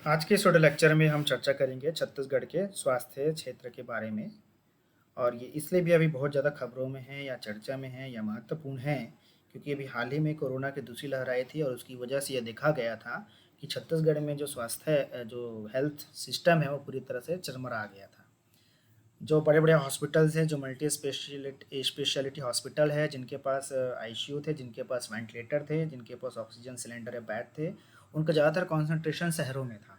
आज के इस ऑडियो लेक्चर में हम चर्चा करेंगे छत्तीसगढ़ के स्वास्थ्य क्षेत्र के बारे में। और ये इसलिए भी अभी बहुत ज़्यादा खबरों में है या चर्चा में है या महत्वपूर्ण है, क्योंकि अभी हाल ही में कोरोना की दूसरी लहर आई थी और उसकी वजह से यह देखा गया था कि छत्तीसगढ़ में जो जो हेल्थ सिस्टम है वो पूरी तरह से चरमरा गया था। जो बड़े बड़े हॉस्पिटल्स हैं, जो मल्टी स्पेशलिटी हॉस्पिटल है, जिनके पास आईसीयू थे, जिनके पास वेंटिलेटर थे, जिनके पास ऑक्सीजन सिलेंडर या बेड थे, उनका ज़्यादातर कॉन्सेंट्रेशन शहरों में था।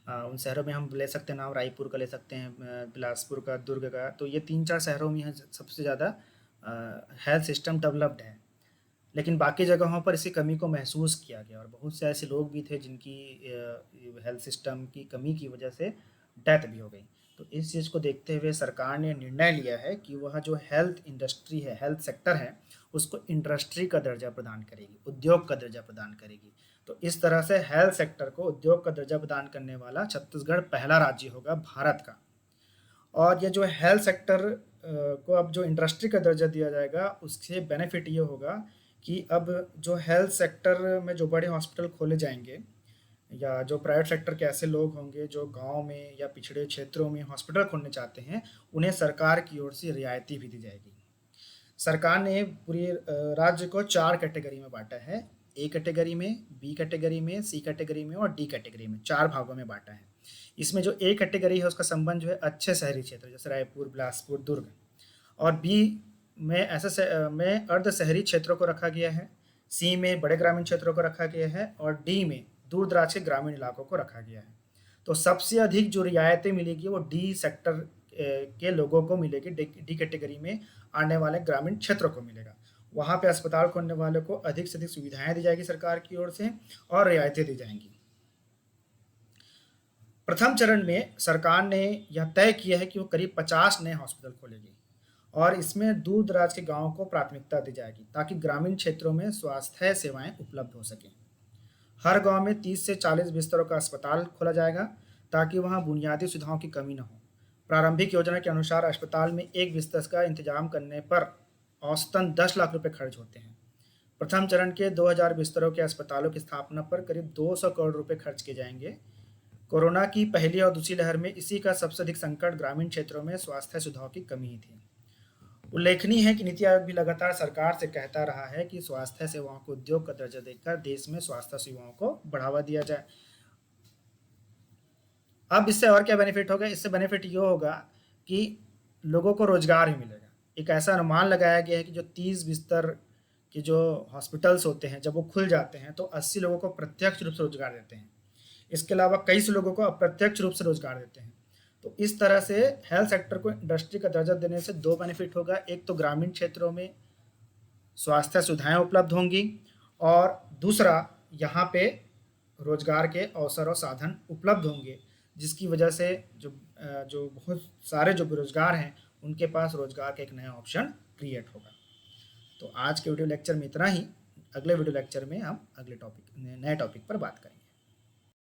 उन शहरों में हम ले सकते हैं नाम, रायपुर का ले सकते हैं, बिलासपुर का, दुर्ग का। तो ये 3-4 शहरों में है सबसे ज़्यादा हेल्थ सिस्टम डेवलप्ड है। लेकिन बाकी जगहों पर इसकी कमी को महसूस किया गया और बहुत से ऐसे लोग भी थे जिनकी हेल्थ सिस्टम की कमी की वजह से डेथ भी हो गई। तो इस चीज़ को देखते हुए सरकार ने निर्णय लिया है कि वह जो हेल्थ इंडस्ट्री है, हेल्थ सेक्टर है, उसको इंडस्ट्री का दर्जा प्रदान करेगी, उद्योग का दर्जा प्रदान करेगी। तो इस तरह से हेल्थ सेक्टर को उद्योग का दर्जा प्रदान करने वाला छत्तीसगढ़ पहला राज्य होगा भारत का। और ये जो हेल्थ सेक्टर को अब जो इंडस्ट्री का दर्जा दिया जाएगा, उससे बेनिफिट ये होगा कि अब जो हेल्थ सेक्टर में जो बड़े हॉस्पिटल खोले जाएंगे या जो प्राइवेट सेक्टर के ऐसे लोग होंगे जो गांव में या पिछड़े क्षेत्रों में हॉस्पिटल खोलने चाहते हैं, उन्हें सरकार की ओर से रियायती भी दी जाएगी। सरकार ने पूरे राज्य को 4 कैटेगरी में बाँटा है। ए कैटेगरी में, बी कैटेगरी में, सी कैटेगरी में और डी कैटेगरी में 4 भागों में बाँटा है। इसमें जो ए कैटेगरी है उसका संबंध जो है अच्छे शहरी क्षेत्र जैसे रायपुर, बिलासपुर, दुर्ग। और बी में में अर्ध शहरी क्षेत्रों को रखा गया है। सी में बड़े ग्रामीण क्षेत्रों को रखा गया है और डी में दूर दराज के ग्रामीण इलाकों को रखा गया है। तो सबसे अधिक जो रियायतें मिलेगी वो डी सेक्टर के लोगों को मिलेगी। डी कैटेगरी में आने वाले ग्रामीण क्षेत्रों को मिलेगा। वहाँ पे अस्पताल खोलने वाले को अधिक से अधिक सुविधाएं दी जाएगी सरकार की ओर से और रियायतें दी जाएंगी। प्रथम चरण में सरकार ने यह तय किया है कि वो करीब 50 नए हॉस्पिटल खोलेगी और इसमें दूर दराज के गांवों को प्राथमिकता दी जाएगी ताकि ग्रामीण क्षेत्रों में स्वास्थ्य सेवाएं उपलब्ध हो सकें। हर गांव में 30 से 40 बिस्तरों का अस्पताल खोला जाएगा ताकि वहां बुनियादी सुविधाओं की कमी न हो। प्रारंभिक योजना के अनुसार अस्पताल में एक बिस्तर का इंतजाम करने पर औसतन 10 लाख रुपए खर्च होते हैं। प्रथम चरण के 2000 बिस्तरों के अस्पतालों की स्थापना पर करीब 200 करोड़ रुपए खर्च किए जाएंगे। कोरोना की पहली और दूसरी लहर में इसी का सबसे अधिक संकट ग्रामीण क्षेत्रों में स्वास्थ्य सुविधाओं की कमी ही थी। उल्लेखनीय है कि नीति आयोग भी लगातार सरकार से कहता रहा है कि स्वास्थ्य सेवाओं को उद्योग का दर्जा देकर देश में स्वास्थ्य सेवाओं को बढ़ावा दिया जाए। अब इससे और क्या बेनिफिट होगा? इससे बेनिफिट ये होगा कि लोगों को रोजगार ही मिलेगा। एक ऐसा अनुमान लगाया गया है कि जो 30 बिस्तर के जो हॉस्पिटल्स होते हैं जब वो खुल जाते हैं तो 80 लोगों को प्रत्यक्ष रूप से रोजगार देते हैं। इसके अलावा कई से लोगों को अप्रत्यक्ष रूप से रोजगार देते हैं। तो इस तरह से हेल्थ सेक्टर को इंडस्ट्री का दर्जा देने से 2 बेनिफिट होगा। एक तो ग्रामीण क्षेत्रों में स्वास्थ्य सुविधाएं उपलब्ध होंगी और दूसरा यहाँ पे रोजगार के अवसर और साधन उपलब्ध होंगे, जिसकी वजह से जो बहुत सारे जो बेरोजगार हैं उनके पास रोजगार का एक नया ऑप्शन क्रिएट होगा। तो आज के वीडियो लेक्चर में इतना ही। अगले वीडियो लेक्चर में हम अगले टॉपिक नए टॉपिक पर बात करेंगे।